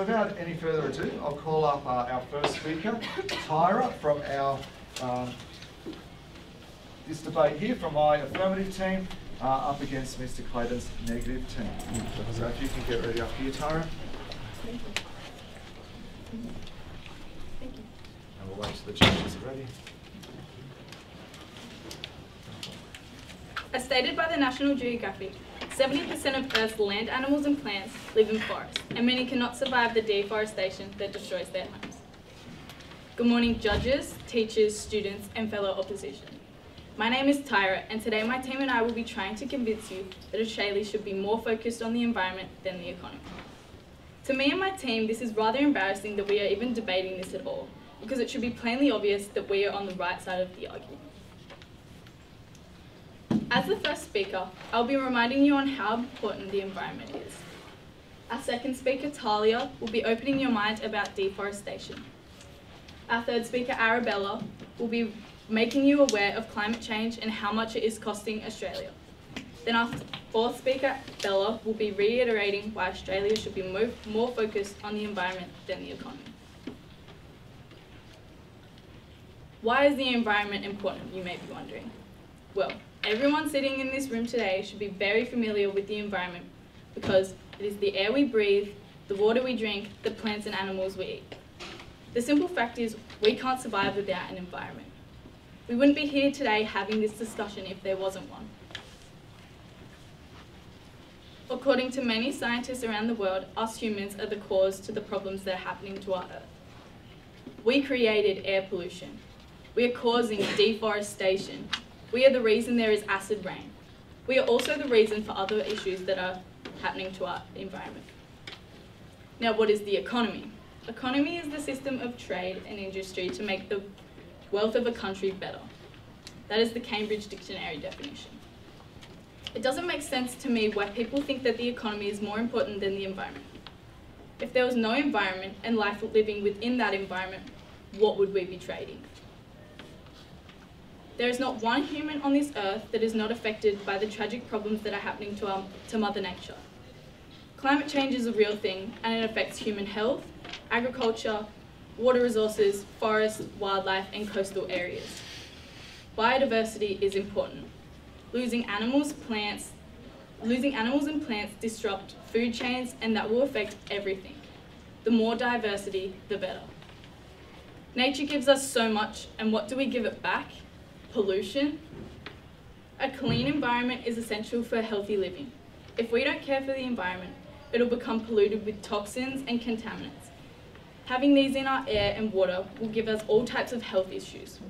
Without any further ado, I'll call up our first speaker, Tyra, from our this debate here from my affirmative team up against Mr. Clayton's negative team. So if you can get ready up here, Tyra. Thank you. Thank you. And we'll wait till the judges are ready. As stated by the National Geographic, 70% of Earth's land animals and plants live in forests, and many cannot survive the deforestation that destroys their homes. Good morning, judges, teachers, students, and fellow opposition. My name is Tyra, and today my team and I will be trying to convince you that Australia should be more focused on the environment than the economy. To me and my team, this is rather embarrassing that we are even debating this at all, because it should be plainly obvious that we are on the right side of the argument. As the first speaker, I'll be reminding you on how important the environment is. Our second speaker, Talia, will be opening your mind about deforestation. Our third speaker, Arabella, will be making you aware of climate change and how much it is costing Australia. Then our fourth speaker, Bella, will be reiterating why Australia should be more focused on the environment than the economy. Why is the environment important, you may be wondering? Well, everyone sitting in this room today should be very familiar with the environment because it is the air we breathe, the water we drink, the plants and animals we eat. The simple fact is we can't survive without an environment. We wouldn't be here today having this discussion if there wasn't one. According to many scientists around the world, us humans are the cause to the problems that are happening to our Earth. We created air pollution. We are causing deforestation. We are the reason there is acid rain. We are also the reason for other issues that are happening to our environment. Now, what is the economy? Economy is the system of trade and industry to make the wealth of a country better. That is the Cambridge Dictionary definition. It doesn't make sense to me why people think that the economy is more important than the environment. If there was no environment and life living within that environment, what would we be trading? There is not one human on this earth that is not affected by the tragic problems that are happening to Mother Nature. Climate change is a real thing and it affects human health, agriculture, water resources, forests, wildlife and coastal areas. Biodiversity is important. Losing animals and plants disrupt food chains and that will affect everything. The more diversity, the better. Nature gives us so much and what do we give it back? Pollution. A clean environment is essential for healthy living. If we don't care for the environment, it'll become polluted with toxins and contaminants. Having these in our air and water will give us all types of health issues.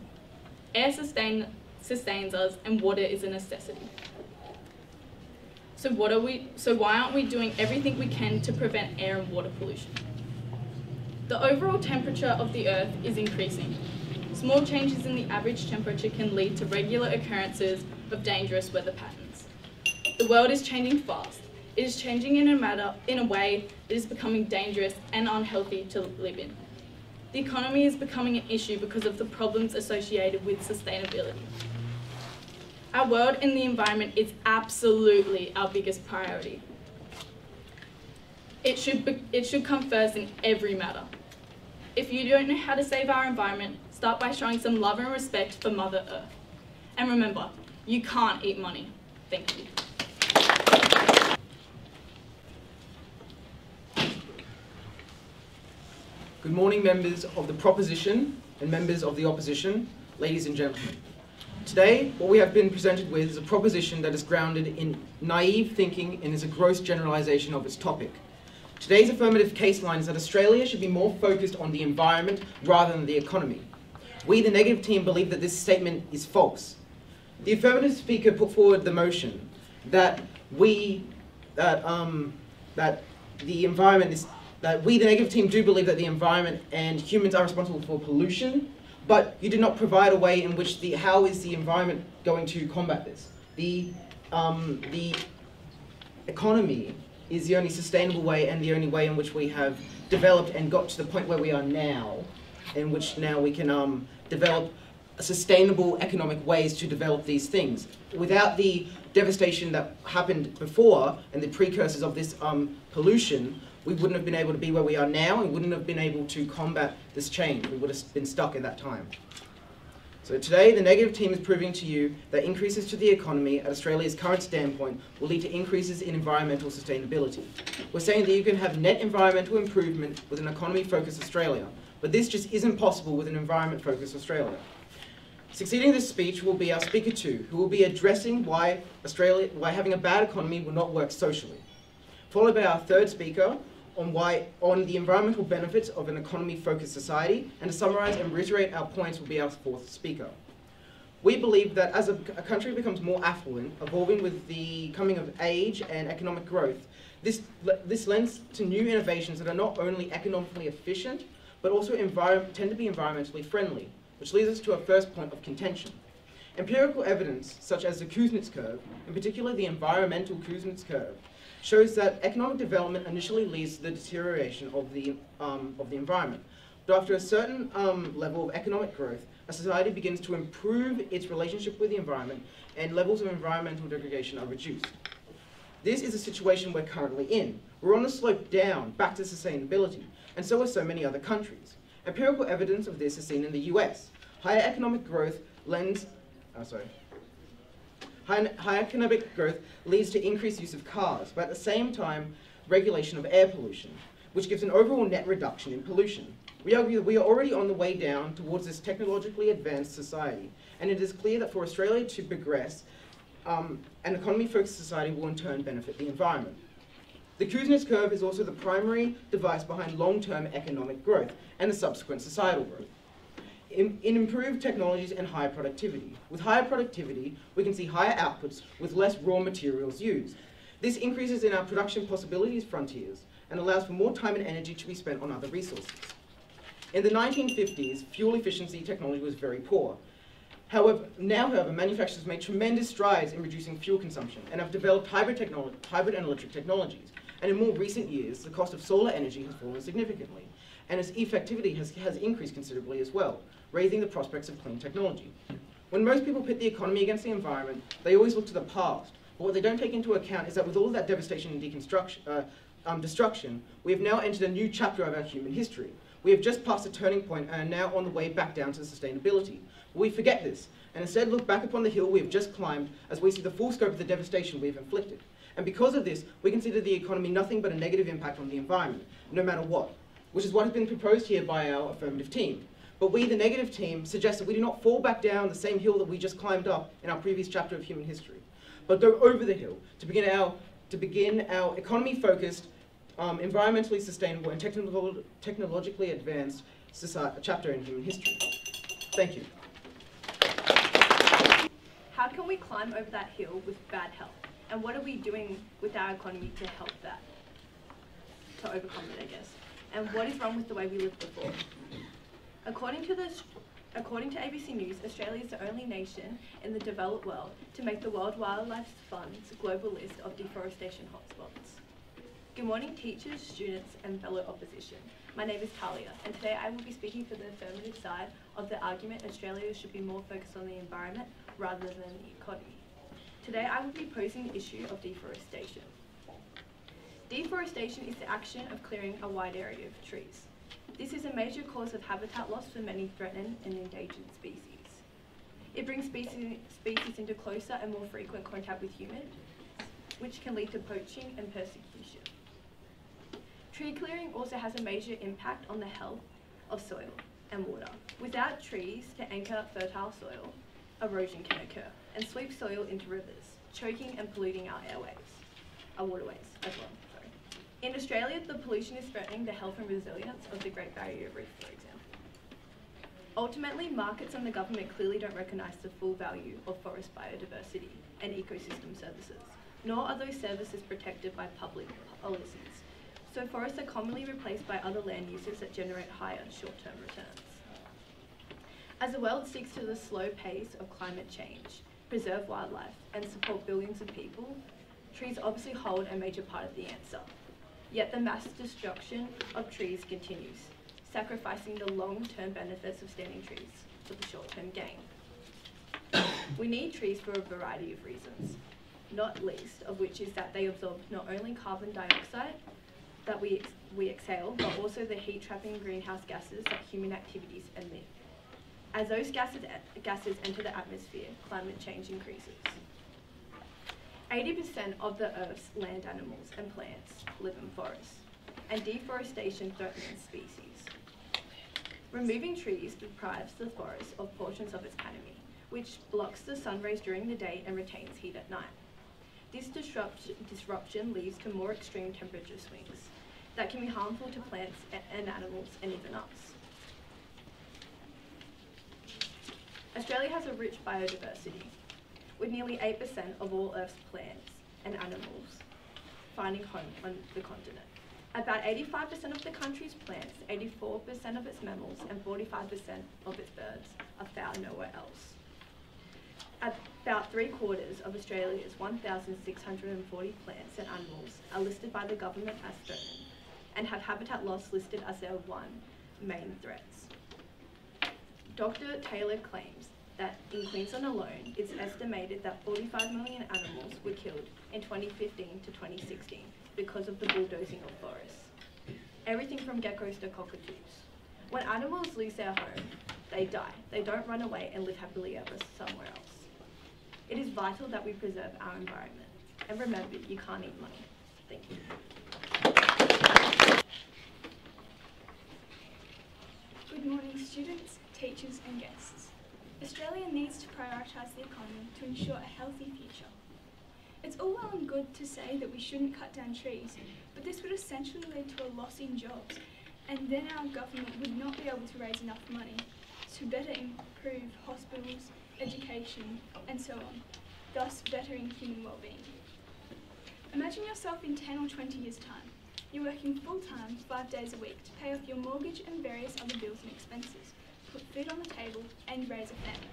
Air sustains us and water is a necessity. So why aren't we doing everything we can to prevent air and water pollution? The overall temperature of the Earth is increasing. Small changes in the average temperature can lead to regular occurrences of dangerous weather patterns. The world is changing fast. It is changing in a way that is becoming dangerous and unhealthy to live in. The economy is becoming an issue because of the problems associated with sustainability. Our world and the environment is absolutely our biggest priority. It should come first in every matter. If you don't know how to save our environment, start by showing some love and respect for Mother Earth. And remember, you can't eat money. Thank you. Good morning, members of the proposition and members of the opposition, ladies and gentlemen. Today, what we have been presented with is a proposition that is grounded in naive thinking and is a gross generalisation of its topic. Today's affirmative case line is that Australia should be more focused on the environment rather than the economy. We, the negative team, believe that this statement is false. The affirmative speaker put forward the motion that we, the negative team, do believe that the environment and humans are responsible for pollution, but you did not provide a way in which how is the environment going to combat this? The economy is the only sustainable way and the only way in which we have developed and got to the point where we are now, in which now we can develop sustainable economic ways to develop these things. Without the devastation that happened before and the precursors of this pollution, we wouldn't have been able to be where we are now, and we wouldn't have been able to combat this change. We would have been stuck in that time. So today, the negative team is proving to you that increases to the economy at Australia's current standpoint will lead to increases in environmental sustainability. We're saying that you can have net environmental improvement with an economy-focused Australia, but this just isn't possible with an environment-focused Australia. Succeeding this speech will be our speaker 2, who will be addressing why having a bad economy will not work socially. Followed by our third speaker on the environmental benefits of an economy-focused society, and to summarise and reiterate our points will be our fourth speaker. We believe that as a country becomes more affluent, evolving with the coming of age and economic growth, this lends to new innovations that are not only economically efficient, but also tend to be environmentally friendly, which leads us to our first point of contention. Empirical evidence, such as the Kuznets curve, in particular the environmental Kuznets curve, shows that economic development initially leads to the deterioration of the environment. But after a certain level of economic growth, a society begins to improve its relationship with the environment, and levels of environmental degradation are reduced. This is a situation we're currently in. We're on the slope down, back to sustainability, and so are so many other countries. Empirical evidence of this is seen in the US. Higher economic growth High economic growth leads to increased use of cars, but at the same time, regulation of air pollution, which gives an overall net reduction in pollution. We argue that we are already on the way down towards this technologically advanced society, and it is clear that for Australia to progress, an economy-focused society will in turn benefit the environment. The Kuznets curve is also the primary device behind long-term economic growth and the subsequent societal growth. In improved technologies and higher productivity. With higher productivity, we can see higher outputs with less raw materials used. This increases in our production possibilities frontiers and allows for more time and energy to be spent on other resources. In the 1950s, fuel efficiency technology was very poor. However, manufacturers have made tremendous strides in reducing fuel consumption and have developed hybrid and electric technologies. And in more recent years, the cost of solar energy has fallen significantly, and its effectivity has increased considerably as well, raising the prospects of clean technology. When most people pit the economy against the environment, they always look to the past. But what they don't take into account is that with all of that devastation and destruction, we have now entered a new chapter of our human history. We have just passed a turning point and are now on the way back down to sustainability. But we forget this, and instead look back upon the hill we have just climbed as we see the full scope of the devastation we have inflicted. And because of this, we consider the economy nothing but a negative impact on the environment, no matter what, which is what has been proposed here by our affirmative team. But we, the negative team, suggest that we do not fall back down the same hill that we just climbed up in our previous chapter of human history, but go over the hill to begin our economy-focused, environmentally sustainable, and technologically advanced chapter in human history. Thank you. How can we climb over that hill with bad health? And what are we doing with our economy to help that? To overcome it, I guess. And what is wrong with the way we lived before? According to ABC News, Australia is the only nation in the developed world to make the World Wildlife Fund's global list of deforestation hotspots. Good morning, teachers, students, and fellow opposition. My name is Talia, and today I will be speaking for the affirmative side of the argument Australia should be more focused on the environment rather than the economy. Today I will be posing the issue of deforestation. Deforestation is the action of clearing a wide area of trees. This is a major cause of habitat loss for many threatened and endangered species. It brings species into closer and more frequent contact with humans, which can lead to poaching and persecution. Tree clearing also has a major impact on the health of soil and water. Without trees to anchor fertile soil, erosion can occur and sweep soil into rivers, choking and polluting our waterways as well. In Australia, the pollution is threatening the health and resilience of the Great Barrier Reef, for example. Ultimately, markets and the government clearly don't recognise the full value of forest biodiversity and ecosystem services, nor are those services protected by public policies. So forests are commonly replaced by other land uses that generate higher short-term returns. As the world seeks to the slow pace of climate change, preserve wildlife, and support billions of people, trees obviously hold a major part of the answer. Yet the mass destruction of trees continues, sacrificing the long-term benefits of standing trees for the short-term gain. We need trees for a variety of reasons, not least of which is that they absorb not only carbon dioxide, that we exhale, but also the heat-trapping greenhouse gases that human activities emit. As those gases enter the atmosphere, climate change increases. 80% of the Earth's land animals and plants live in forests, and deforestation threatens species. Removing trees deprives the forest of portions of its canopy, which blocks the sun rays during the day and retains heat at night. This disruption leads to more extreme temperature swings that can be harmful to plants and animals and even us. Australia has a rich biodiversity, with nearly 8% of all Earth's plants and animals finding home on the continent. About 85% of the country's plants, 84% of its mammals, and 45% of its birds are found nowhere else. About 3/4 of Australia's 1,640 plants and animals are listed by the government as threatened and have habitat loss listed as their one main threats. Dr. Taylor claims that in Queensland alone, it's estimated that 45 million animals were killed in 2015 to 2016 because of the bulldozing of forests. Everything from geckos to cockatoos. When animals lose their home, they die. They don't run away and live happily ever somewhere else. It is vital that we preserve our environment. And remember, you can't eat money. Thank you. Good morning, students, teachers and guests. Australia needs to prioritise the economy to ensure a healthy future. It's all well and good to say that we shouldn't cut down trees, but this would essentially lead to a loss in jobs, and then our government would not be able to raise enough money to better improve hospitals, education, and so on, thus bettering human well-being. Imagine yourself in 10 or 20 years' time. You're working full-time, 5 days a week to pay off your mortgage and various other bills and expenses, put food on the table, and raise a family.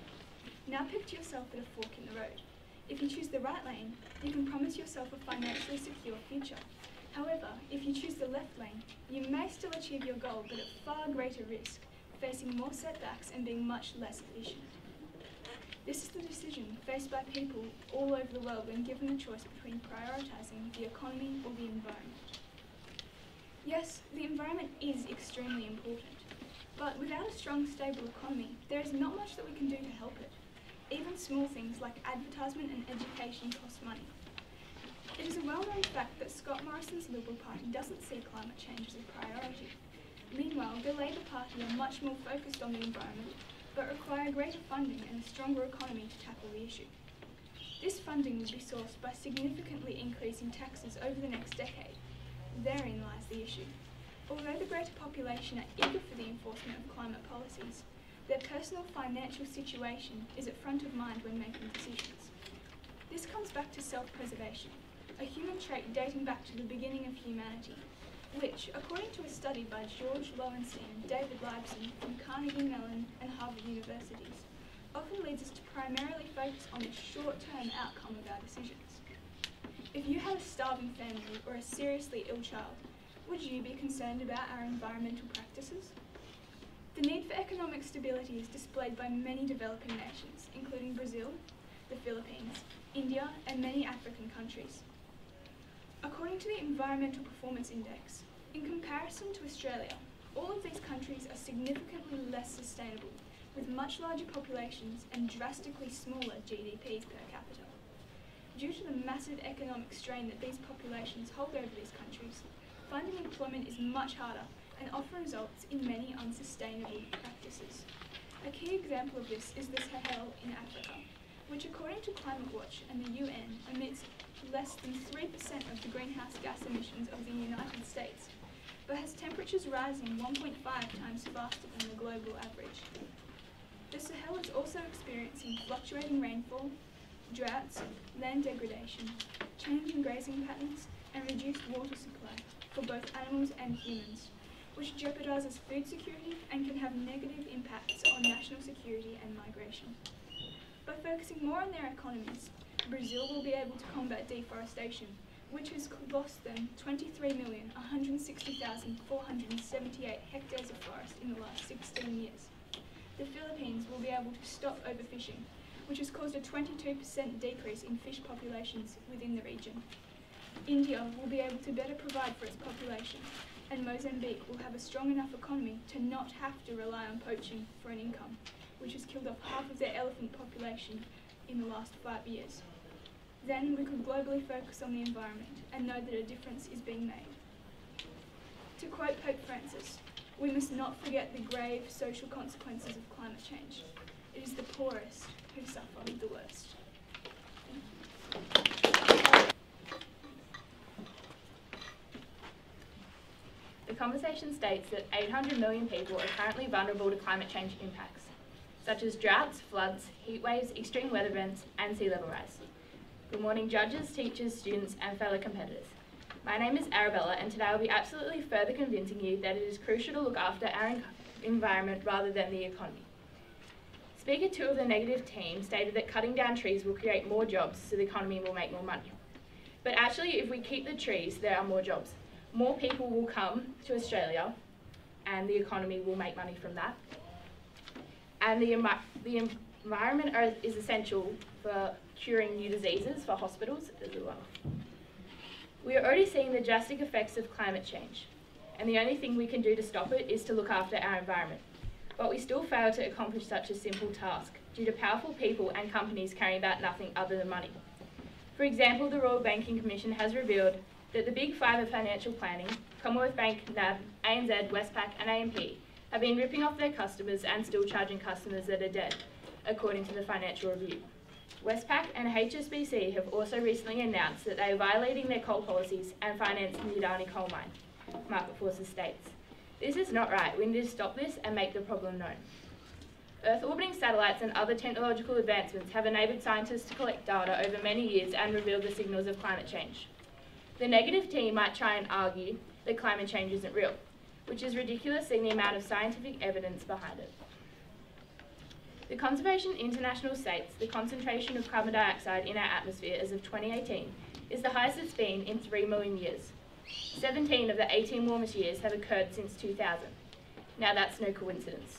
Now picture yourself at a fork in the road. If you choose the right lane, you can promise yourself a financially secure future. However, if you choose the left lane, you may still achieve your goal, but at far greater risk, facing more setbacks and being much less efficient. This is the decision faced by people all over the world when given the choice between prioritising the economy or the environment. Yes, the environment is extremely important, but without a strong, stable economy, there is not much that we can do to help it. Even small things like advertisement and education cost money. It is a well-known fact that Scott Morrison's Liberal Party doesn't see climate change as a priority. Meanwhile, the Labor Party are much more focused on the environment, but require greater funding and a stronger economy to tackle the issue. This funding would be sourced by significantly increasing taxes over the next decade. Therein lies the issue. Although the greater population are eager for the enforcement of climate policies, their personal financial situation is at front of mind when making decisions. This comes back to self-preservation, a human trait dating back to the beginning of humanity, which, according to a study by George Lowenstein and David Leibson from Carnegie Mellon and Harvard Universities, often leads us to primarily focus on the short-term outcome of our decisions. If you had a starving family or a seriously ill child, would you be concerned about our environmental practices? The need for economic stability is displayed by many developing nations, including Brazil, the Philippines, India, and many African countries. According to the Environmental Performance Index, in comparison to Australia, all of these countries are significantly less sustainable, with much larger populations and drastically smaller GDPs per capita. Due to the massive economic strain that these populations hold over these countries, finding employment is much harder and often results in many unsustainable practices. A key example of this is the Sahel in Africa, which according to Climate Watch and the UN emits less than 3% of the greenhouse gas emissions of the United States, but has temperatures rising 1.5 times faster than the global average. The Sahel is also experiencing fluctuating rainfall, droughts, land degradation, changing grazing patterns, and reduced water supply for both animals and humans, which jeopardizes food security and can have negative impacts on national security and migration. By focusing more on their economies, Brazil will be able to combat deforestation, which has lost them 23,160,478 hectares of forest in the last 16 years. The Philippines will be able to stop overfishing, which has caused a 22% decrease in fish populations within the region. India will be able to better provide for its population, and Mozambique will have a strong enough economy to not have to rely on poaching for an income, which has killed off half of their elephant population in the last 5 years. Then we could globally focus on the environment and know that a difference is being made. To quote Pope Francis, we must not forget the grave social consequences of climate change. It is the poorest who suffer the worst. The conversation states that 800 million people are currently vulnerable to climate change impacts, such as droughts, floods, heat waves, extreme weather events, and sea level rise. Good morning, judges, teachers, students, and fellow competitors. My name is Arabella, and today I'll be absolutely further convincing you that it is crucial to look after our environment rather than the economy. Speaker 2 of the negative team stated that cutting down trees will create more jobs so the economy will make more money. But actually, if we keep the trees, there are more jobs. More people will come to Australia and the economy will make money from that. And the environment is essential for curing new diseases for hospitals as well. We are already seeing the drastic effects of climate change, and the only thing we can do to stop it is to look after our environment. But we still fail to accomplish such a simple task due to powerful people and companies caring about nothing other than money. For example, the Royal Banking Commission has revealed that the big five of financial planning, Commonwealth Bank, NAB, ANZ, Westpac and AMP, have been ripping off their customers and still charging customers that are dead, according to the Financial Review. Westpac and HSBC have also recently announced that they are violating their coal policies and financing the Adani coal mine, Market Forces states. This is not right. We need to stop this and make the problem known. Earth-orbiting satellites and other technological advancements have enabled scientists to collect data over many years and reveal the signals of climate change. The negative team might try and argue that climate change isn't real, which is ridiculous seeing the amount of scientific evidence behind it. The Conservation International states the concentration of carbon dioxide in our atmosphere as of 2018 is the highest it's been in 3 million years. 17 of the 18 warmest years have occurred since 2000. Now that's no coincidence.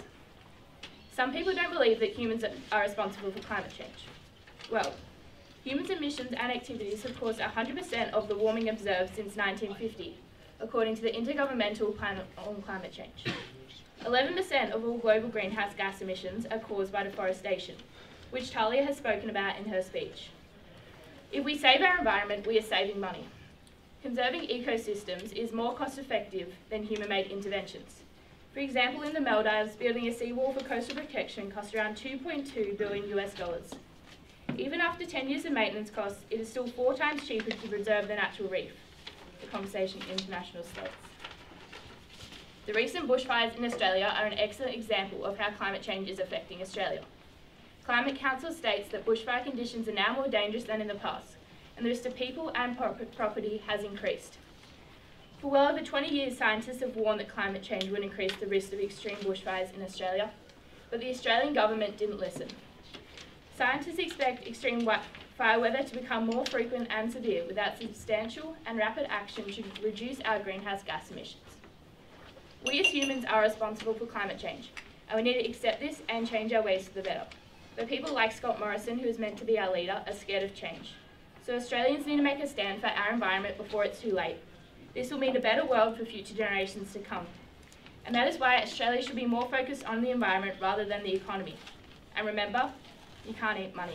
Some people don't believe that humans are responsible for climate change. Well, humans' emissions and activities have caused 100% of the warming observed since 1950, according to the Intergovernmental Panel on Climate Change. 11% of all global greenhouse gas emissions are caused by deforestation, which Talia has spoken about in her speech. If we save our environment, we are saving money. Conserving ecosystems is more cost-effective than human-made interventions. For example, in the Maldives, building a seawall for coastal protection cost around $2.2 billion US. Even after 10 years of maintenance costs, it is still 4 times cheaper to preserve the natural reef, the Conservation International states. The recent bushfires in Australia are an excellent example of how climate change is affecting Australia. Climate Council states that bushfire conditions are now more dangerous than in the past, and the risk to people and property has increased. For well over 20 years, scientists have warned that climate change would increase the risk of extreme bushfires in Australia, but the Australian government didn't listen. Scientists expect extreme fire weather to become more frequent and severe without substantial and rapid action to reduce our greenhouse gas emissions. We as humans are responsible for climate change, and we need to accept this and change our ways for the better. But people like Scott Morrison, who is meant to be our leader, are scared of change. So Australians need to make a stand for our environment before it's too late. This will mean a better world for future generations to come. And that is why Australia should be more focused on the environment rather than the economy. And remember, you can't eat money.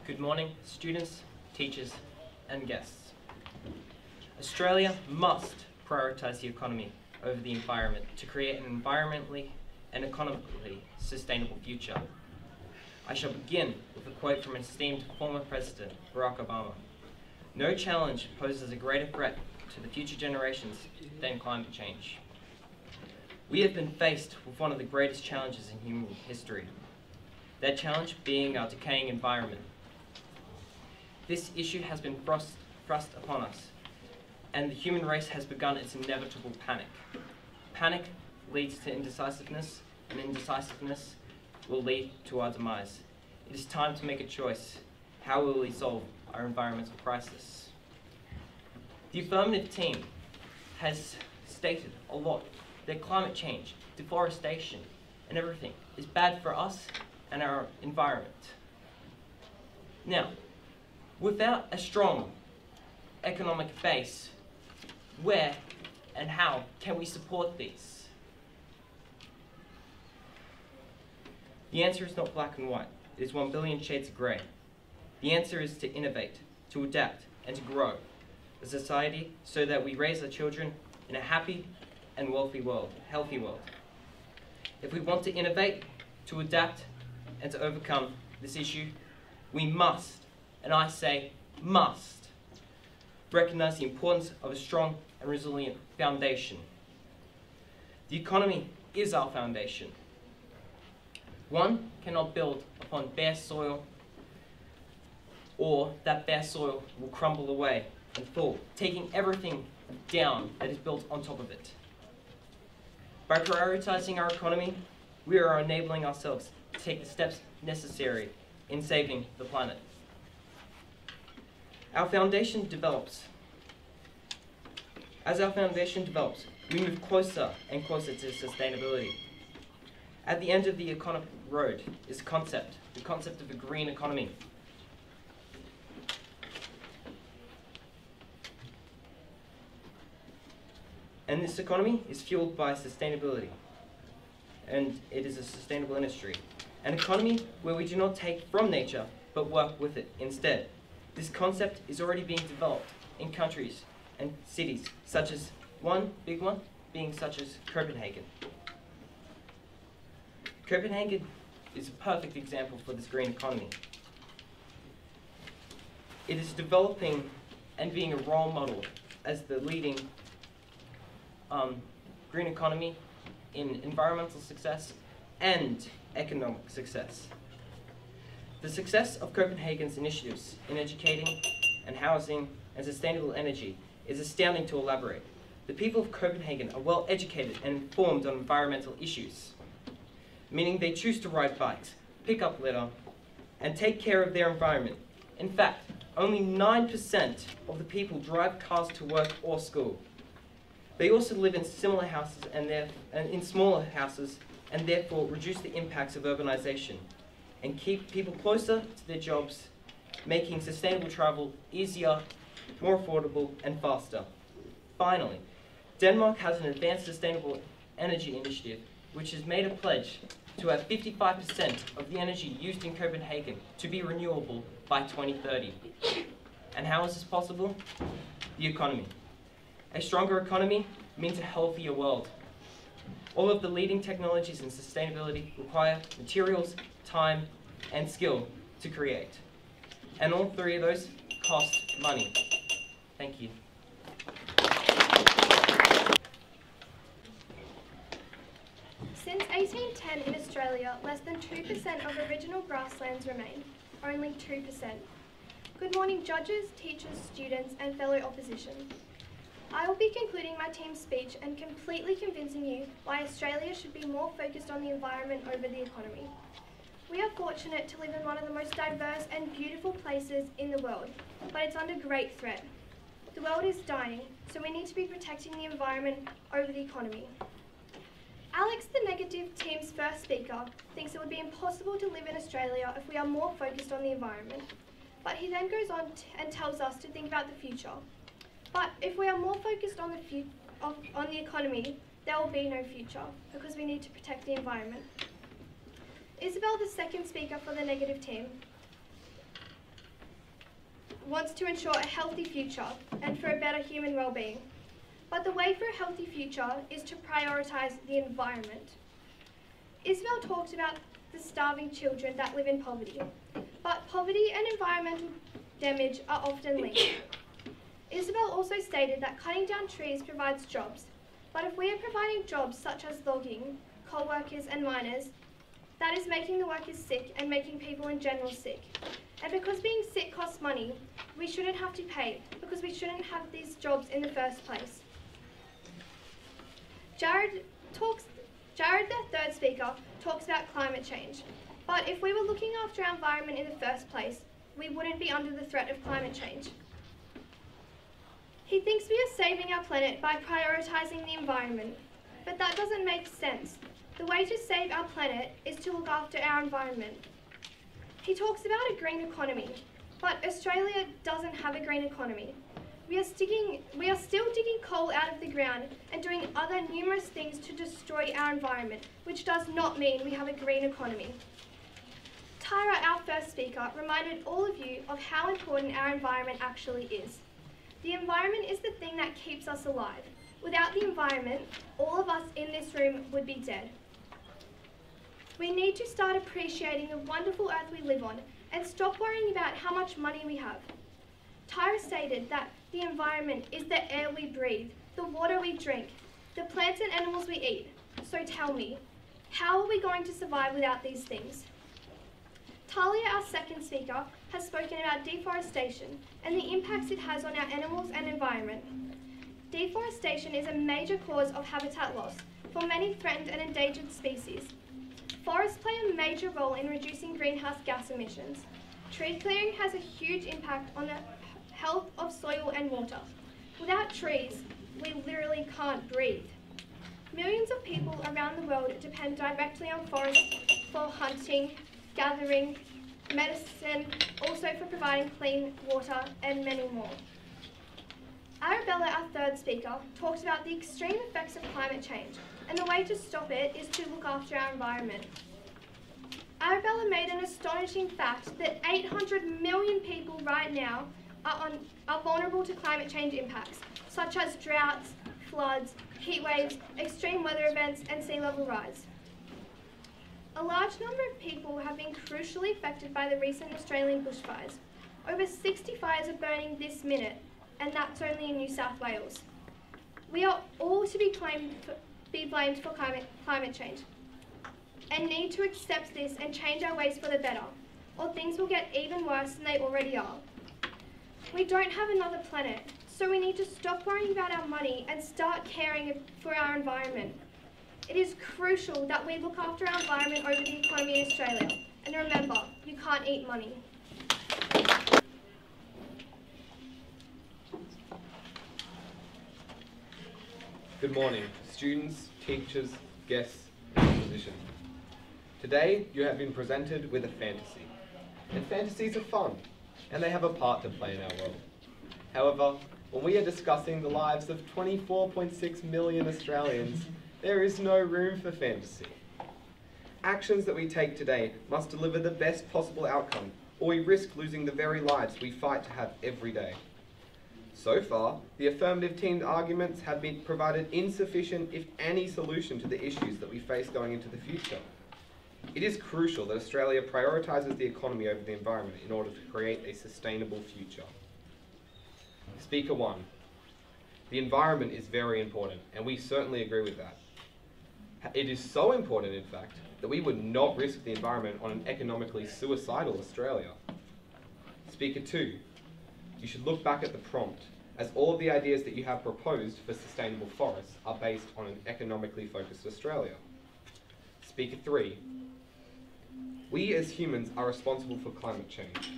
Good morning, students, teachers, and guests. Australia must prioritise the economy over the environment to create an environmentally and economically sustainable future. I shall begin with a quote from esteemed former President Barack Obama. No challenge poses a greater threat to the future generations than climate change. We have been faced with one of the greatest challenges in human history, that challenge being our decaying environment. This issue has been thrust upon us, and the human race has begun its inevitable panic. Panic leads to indecisiveness, and indecisiveness will lead to our demise. It is time to make a choice. How will we solve our environmental crisis? The affirmative team has stated a lot that climate change, deforestation, and everything is bad for us and our environment. Now, Without a strong economic base, where and how can we support these? The answer is not black and white. It is 1 billion shades of grey. The answer is to innovate, to adapt, and to grow a society so that we raise our children in a happy and wealthy world, healthy world. If we want to innovate, to adapt, and to overcome this issue, we must, and I say must, recognize the importance of a strong and resilient foundation. The economy is our foundation. One cannot build upon bare soil, or that bare soil will crumble away and fall, taking everything down that is built on top of it. By prioritizing our economy, we are enabling ourselves to take the steps necessary in saving the planet. Our foundation develops. As our foundation develops, we move closer and closer to sustainability. At the end of the economic road is the concept of a green economy. And this economy is fueled by sustainability, and it is a sustainable industry. An economy where we do not take from nature, but work with it instead. This concept is already being developed in countries and cities, such as one big one being such as Copenhagen. Copenhagen is a perfect example for this green economy. It is developing and being a role model as the leading green economy in environmental success and economic success. The success of Copenhagen's initiatives in educating and housing and sustainable energy is astounding to elaborate. The people of Copenhagen are well educated and informed on environmental issues, meaning they choose to ride bikes, pick up litter, and take care of their environment. In fact, only 9% of the people drive cars to work or school. They also live in similar houses and in smaller houses, and therefore reduce the impacts of urbanization and keep people closer to their jobs, making sustainable travel easier, more affordable, and faster. Finally, Denmark has an advanced sustainable energy initiative which has made a pledge to have 55% of the energy used in Copenhagen to be renewable by 2030. And how is this possible? The economy. A stronger economy means a healthier world. All of the leading technologies in sustainability require materials, time, and skill to create. And all three of those cost money. Thank you. Since 1810 in Australia, less than 2% of original grasslands remain. Only 2%. Good morning, judges, teachers, students, and fellow opposition. I will be concluding my team's speech and completely convincing you why Australia should be more focused on the environment over the economy. We are fortunate to live in one of the most diverse and beautiful places in the world, but it's under great threat. The world is dying, so we need to be protecting the environment over the economy. Alex, the negative team's first speaker, thinks it would be impossible to live in Australia if we are more focused on the environment. But he then goes on and tells us to think about the future. But if we are more focused on the economy, there will be no future, because we need to protect the environment. Isabel, the second speaker for the negative team, wants to ensure a healthy future and for a better human well-being. But the way for a healthy future is to prioritise the environment. Isabel talks about the starving children that live in poverty, but poverty and environmental damage are often linked. Isabel also stated that cutting down trees provides jobs, but if we are providing jobs such as logging, coal workers and miners, that is making the workers sick and making people in general sick. And because being sick costs money, we shouldn't have to pay, because we shouldn't have these jobs in the first place. Jared, the third speaker, talks about climate change. But if we were looking after our environment in the first place, we wouldn't be under the threat of climate change. He thinks we are saving our planet by prioritising the environment, but that doesn't make sense. The way to save our planet is to look after our environment. He talks about a green economy, But Australia doesn't have a green economy. We are still digging coal out of the ground and doing other numerous things to destroy our environment, which does not mean we have a green economy. Tyra, our first speaker, reminded all of you of how important our environment actually is. The environment is the thing that keeps us alive. Without the environment, all of us in this room would be dead. We need to start appreciating the wonderful earth we live on and stop worrying about how much money we have. Tyra stated that the environment is the air we breathe, the water we drink, the plants and animals we eat. So tell me, how are we going to survive without these things? Talia, our second speaker, has spoken about deforestation and the impacts it has on our animals and environment. Deforestation is a major cause of habitat loss for many threatened and endangered species. Forests play a major role in reducing greenhouse gas emissions. Tree clearing has a huge impact on the health of soil and water. Without trees, we literally can't breathe. Millions of people around the world depend directly on forests for hunting, gathering, medicine, also for providing clean water, and many more. Arabella, our third speaker, talks about the extreme effects of climate change, and the way to stop it is to look after our environment. Arabella made an astonishing fact that 800 million people right now are vulnerable to climate change impacts, such as droughts, floods, heat waves, extreme weather events, and sea level rise. A large number of people have been crucially affected by the recent Australian bushfires. Over 60 fires are burning this minute, and that's only in New South Wales. We are all to be blamed for climate change, and need to accept this and change our ways for the better, or things will get even worse than they already are. We don't have another planet, so we need to stop worrying about our money and start caring for our environment. It is crucial that we look after our environment over the economy in Australia. And remember, you can't eat money. Good morning, students, teachers, guests, and opposition. Today, you have been presented with a fantasy. And fantasies are fun, and they have a part to play in our world. However, when we are discussing the lives of 24.6 million Australians, there is no room for fantasy. Actions that we take today must deliver the best possible outcome, or we risk losing the very lives we fight to have every day. So far, the affirmative team's arguments have been provided insufficient, if any, solution to the issues that we face going into the future. It is crucial that Australia prioritises the economy over the environment in order to create a sustainable future. Speaker 1. The environment is very important, and we certainly agree with that. It is so important, in fact, that we would not risk the environment on an economically suicidal Australia. Speaker 2. You should look back at the prompt, as all of the ideas that you have proposed for sustainable forests are based on an economically focused Australia. Speaker 3. We as humans are responsible for climate change.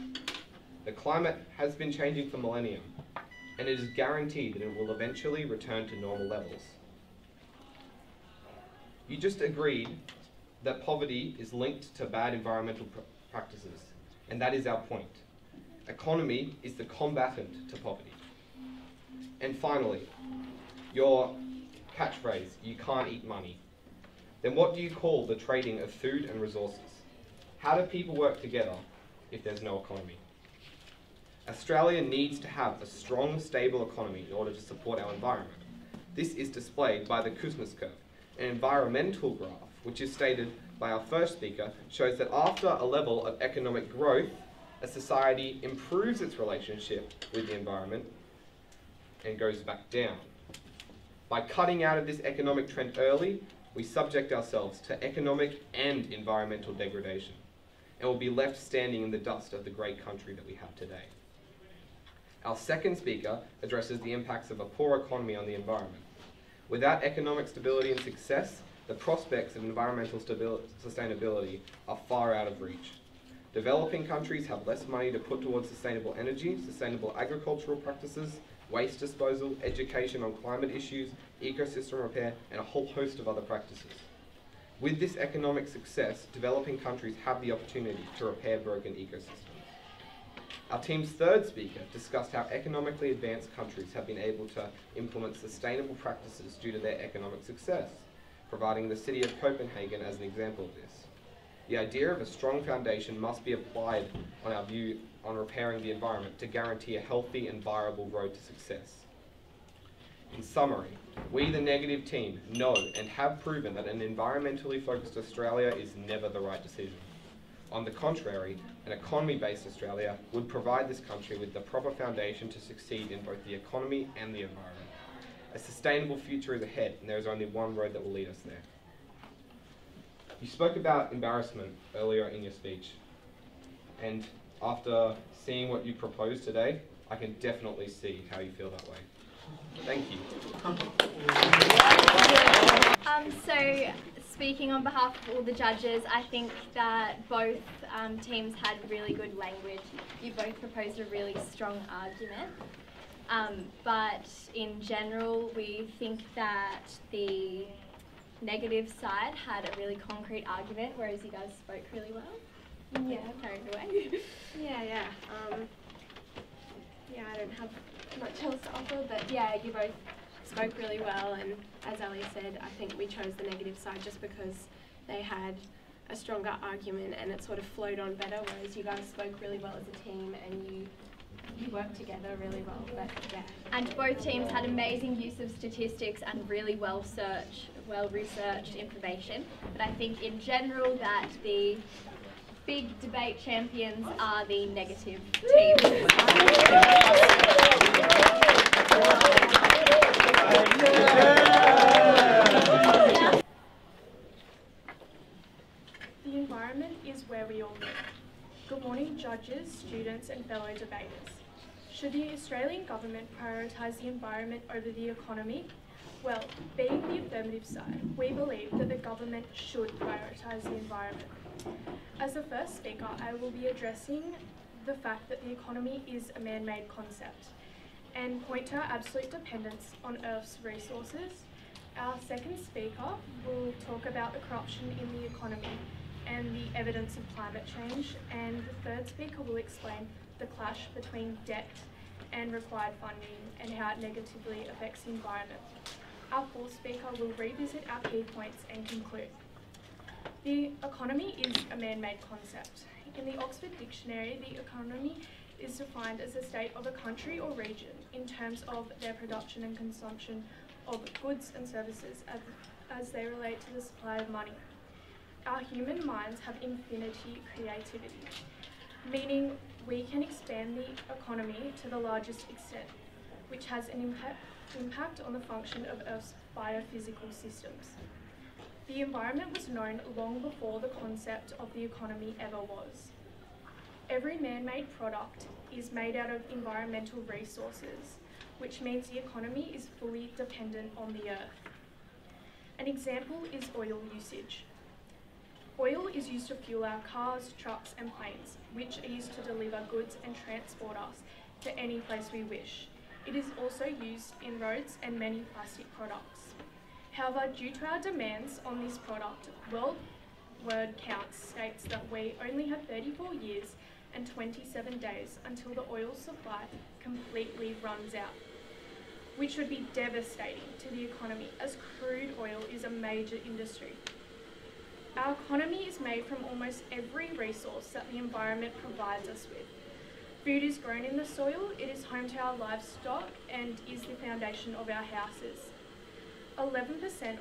The climate has been changing for millennia, and it is guaranteed that it will eventually return to normal levels. You just agreed that poverty is linked to bad environmental practices, and that is our point. Economy is the combatant to poverty. And finally, your catchphrase, you can't eat money. Then what do you call the trading of food and resources? How do people work together if there's no economy? Australia needs to have a strong, stable economy in order to support our environment. This is displayed by the Kuznets curve. An environmental graph, which is stated by our first speaker, shows that after a level of economic growth, a society improves its relationship with the environment and goes back down. By cutting out of this economic trend early, we subject ourselves to economic and environmental degradation, and will be left standing in the dust of the great country that we have today. Our second speaker addresses the impacts of a poor economy on the environment. Without economic stability and success, the prospects of environmental sustainability are far out of reach. Developing countries have less money to put towards sustainable energy, sustainable agricultural practices, waste disposal, education on climate issues, ecosystem repair, and a whole host of other practices. With this economic success, developing countries have the opportunity to repair broken ecosystems. Our team's third speaker discussed how economically advanced countries have been able to implement sustainable practices due to their economic success, providing the city of Copenhagen as an example of this. The idea of a strong foundation must be applied on our view on repairing the environment to guarantee a healthy and viable road to success. In summary, we, the negative team, know and have proven that an environmentally focused Australia is never the right decision. On the contrary, an economy-based Australia would provide this country with the proper foundation to succeed in both the economy and the environment. A sustainable future is ahead, and there is only one road that will lead us there. You spoke about embarrassment earlier in your speech, and after seeing what you proposed today, I can definitely see how you feel that way. Thank you. So, speaking on behalf of all the judges, I think that both teams had really good language. You both proposed a really strong argument. But in general, we think that the negative side had a really concrete argument, whereas you guys spoke really well. Yeah, carried away. Yeah, I don't have much else to offer, but yeah, you both spoke really well, and as Ali said, I think we chose the negative side just because they had a stronger argument and it sort of flowed on better, whereas you guys spoke really well as a team and you worked together really well. But yeah. And both teams had amazing use of statistics and really well researched information. But I think in general that the big debate champions are the negative team. The environment is where we all live. Good morning, judges, students and fellow debaters. Should the Australian government prioritise the environment over the economy? Well, being the affirmative side, we believe that the government should prioritise the environment. As the first speaker, I will be addressing the fact that the economy is a man-made concept and point to our absolute dependence on Earth's resources. Our second speaker will talk about the corruption in the economy and the evidence of climate change, and the third speaker will explain the clash between debt and required funding and how it negatively affects the environment. Our fourth speaker will revisit our key points and conclude. The economy is a man-made concept. In the Oxford Dictionary, the economy is defined as the state of a country or region in terms of their production and consumption of goods and services as they relate to the supply of money. Our human minds have infinity creativity, meaning we can expand the economy to the largest extent, which has an impact on the function of Earth's biophysical systems. The environment was known long before the concept of the economy ever was. Every man-made product is made out of environmental resources, which means the economy is fully dependent on the Earth. An example is oil usage. Oil is used to fuel our cars, trucks and planes, which are used to deliver goods and transport us to any place we wish. It is also used in roads and many plastic products. However, due to our demands on this product, World Word Count states that we only have 34 years and 27 days until the oil supply completely runs out, which would be devastating to the economy as crude oil is a major industry. Our economy is made from almost every resource that the environment provides us with. Food is grown in the soil, it is home to our livestock, and is the foundation of our houses. 11%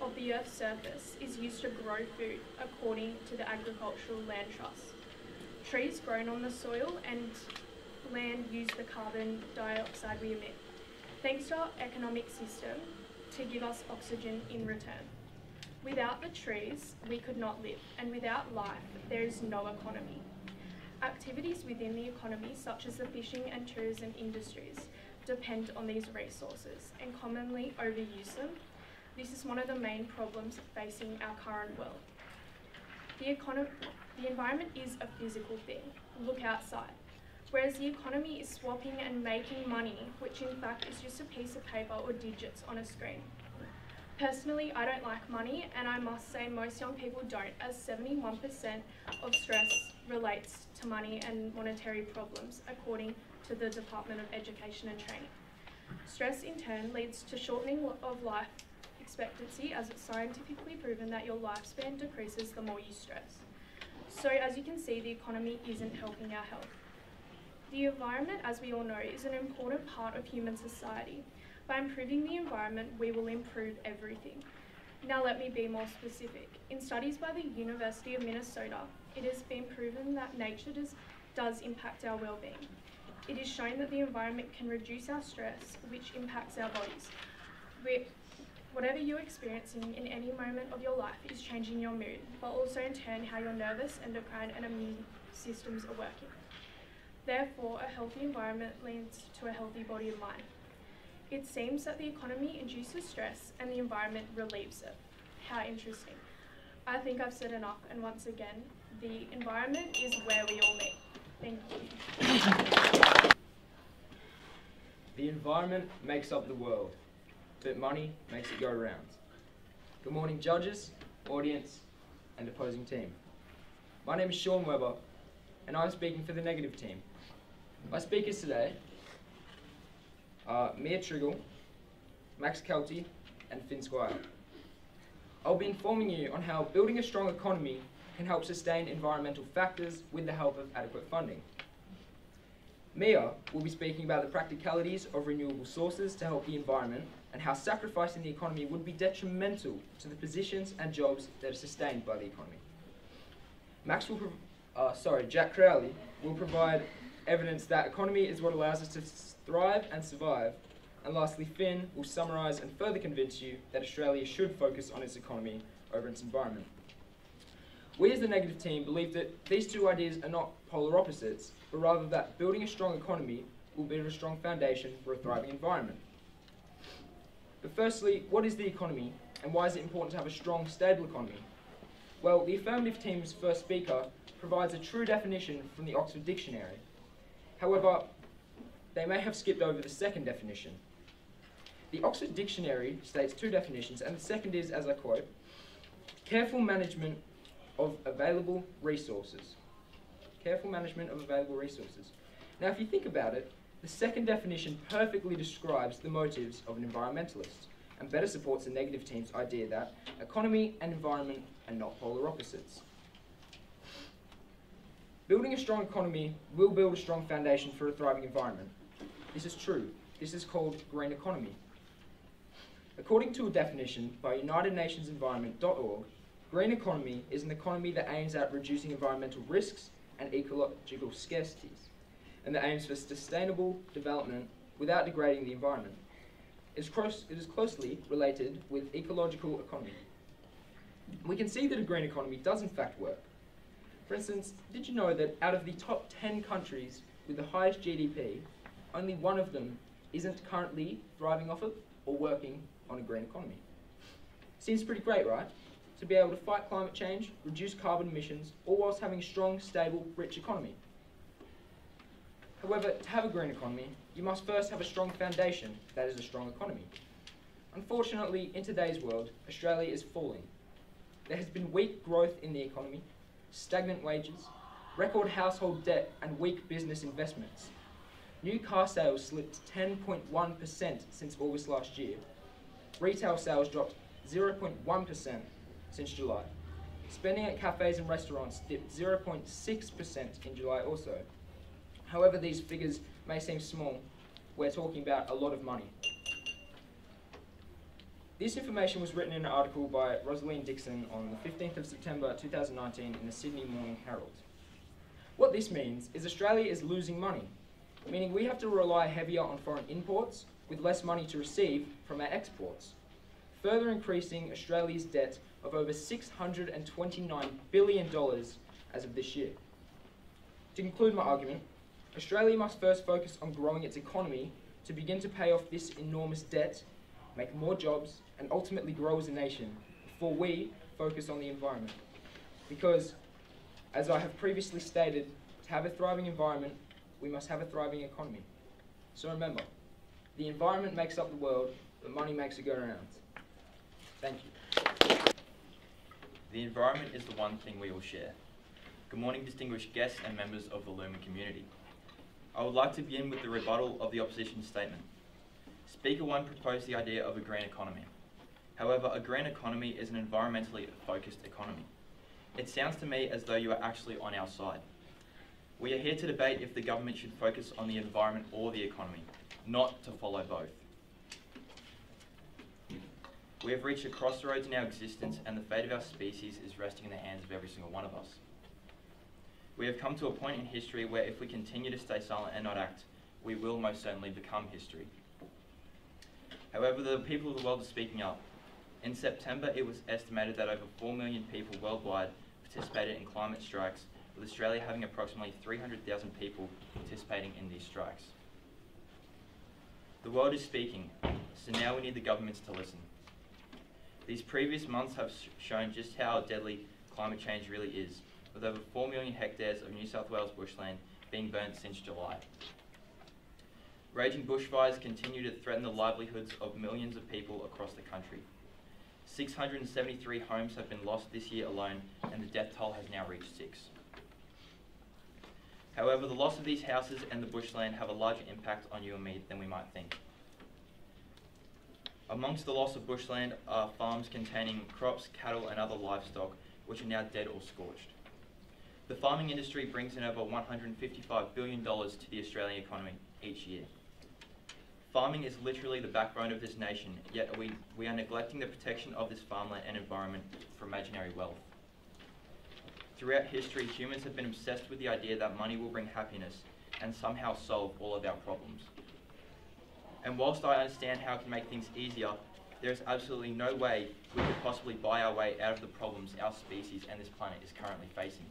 of the Earth's surface is used to grow food, according to the Agricultural Land Trust. Trees grown on the soil and land use the carbon dioxide we emit, thanks to our economic system, to give us oxygen in return. Without the trees, we could not live, and without life, there is no economy. Activities within the economy, such as the fishing and tourism industries, depend on these resources and commonly overuse them. This is one of the main problems facing our current world. The environment is a physical thing. Look outside. Whereas the economy is swapping and making money, which in fact is just a piece of paper or digits on a screen. Personally, I don't like money, and I must say most young people don't, as 71% of stress relates to money and monetary problems, according to the Department of Education and Training. Stress in turn leads to shortening of life expectancy, as it's scientifically proven that your lifespan decreases the more you stress. So as you can see, the economy isn't helping our health. The environment, as we all know, is an important part of human society. By improving the environment, we will improve everything. Now let me be more specific. In studies by the University of Minnesota, it has been proven that nature does impact our well-being. It is shown that the environment can reduce our stress, which impacts our bodies. Whatever you're experiencing in any moment of your life is changing your mood, but also in turn how your nervous, endocrine and immune systems are working. Therefore, a healthy environment leads to a healthy body and mind. It seems that the economy induces stress and the environment relieves it. How interesting. I think I've said enough, and once again, the environment is where we all meet. Thank you. The environment makes up the world, but money makes it go round. Good morning, judges, audience, and opposing team. My name is Sean Webber, and I'm speaking for the negative team. My speakers today are Mia Triggle, Max Kelty, and Finn Squire. I'll be informing you on how building a strong economy can help sustain environmental factors with the help of adequate funding. Mia will be speaking about the practicalities of renewable sources to help the environment and how sacrificing the economy would be detrimental to the positions and jobs that are sustained by the economy. Jack Crowley will provide evidence that economy is what allows us to thrive and survive. And lastly, Finn will summarise and further convince you that Australia should focus on its economy over its environment. We as the negative team believe that these two ideas are not polar opposites, but rather that building a strong economy will build a strong foundation for a thriving environment. But firstly, what is the economy, and why is it important to have a strong, stable economy? Well, the affirmative team's first speaker provides a true definition from the Oxford Dictionary. However, they may have skipped over the second definition. The Oxford Dictionary states two definitions, and the second is, as I quote, careful management of available resources. Careful management of available resources. Now, if you think about it, the second definition perfectly describes the motives of an environmentalist and better supports the negative team's idea that economy and environment are not polar opposites. Building a strong economy will build a strong foundation for a thriving environment. This is true. This is called green economy. According to a definition by UnitedNationsEnvironment.org, green economy is an economy that aims at reducing environmental risks and ecological scarcities, and that aims for sustainable development without degrading the environment. It is closely related with ecological economy. We can see that a green economy does in fact work. For instance, did you know that out of the top 10 countries with the highest GDP, only one of them isn't currently thriving off it or working on a green economy? Seems pretty great, right? To be able to fight climate change, reduce carbon emissions, all whilst having a strong, stable, rich economy. However, to have a green economy, you must first have a strong foundation, that is a strong economy. Unfortunately, in today's world, Australia is falling. There has been weak growth in the economy, stagnant wages, record household debt, and weak business investments. New car sales slipped 10.1% since August last year. Retail sales dropped 0.1% since July. Spending at cafes and restaurants dipped 0.6% in July also. However, these figures may seem small. We're talking about a lot of money. This information was written in an article by Rosaline Dixon on the 15th of September 2019 in the Sydney Morning Herald. What this means is Australia is losing money, meaning we have to rely heavier on foreign imports with less money to receive from our exports, further increasing Australia's debt of over $629 billion as of this year. To conclude my argument, Australia must first focus on growing its economy to begin to pay off this enormous debt, make more jobs, and ultimately grow as a nation before we focus on the environment. Because, as I have previously stated, to have a thriving environment, we must have a thriving economy. So remember, the environment makes up the world, but money makes it go around. Thank you. The environment is the one thing we all share. Good morning, distinguished guests and members of the Lumen community. I would like to begin with the rebuttal of the opposition statement. Speaker 1 proposed the idea of a green economy. However, a green economy is an environmentally focused economy. It sounds to me as though you are actually on our side. We are here to debate if the government should focus on the environment or the economy, not to follow both. We have reached a crossroads in our existence, and the fate of our species is resting in the hands of every single one of us. We have come to a point in history where if we continue to stay silent and not act, we will most certainly become history. However, the people of the world are speaking up. In September, it was estimated that over 4 million people worldwide participated in climate strikes, with Australia having approximately 300,000 people participating in these strikes. The world is speaking, so now we need the governments to listen. These previous months have shown just how deadly climate change really is, with over 4 million hectares of New South Wales bushland being burnt since July. Raging bushfires continue to threaten the livelihoods of millions of people across the country. 673 homes have been lost this year alone, and the death toll has now reached 6. However, the loss of these houses and the bushland have a larger impact on you and me than we might think. Amongst the loss of bushland are farms containing crops, cattle and other livestock which are now dead or scorched. The farming industry brings in over $155 billion to the Australian economy each year. Farming is literally the backbone of this nation, yet we are neglecting the protection of this farmland and environment for imaginary wealth. Throughout history, humans have been obsessed with the idea that money will bring happiness and somehow solve all of our problems. And whilst I understand how it can make things easier, there is absolutely no way we could possibly buy our way out of the problems our species and this planet is currently facing.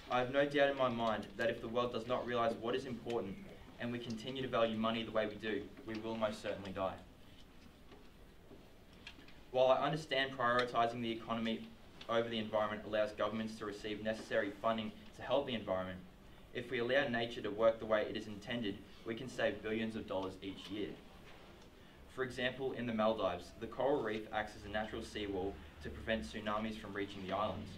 I have no doubt in my mind that if the world does not realise what is important and we continue to value money the way we do, we will most certainly die. While I understand prioritising the economy over the environment allows governments to receive necessary funding to help the environment, if we allow nature to work the way it is intended, we can save billions of dollars each year. For example, in the Maldives, the coral reef acts as a natural seawall to prevent tsunamis from reaching the islands.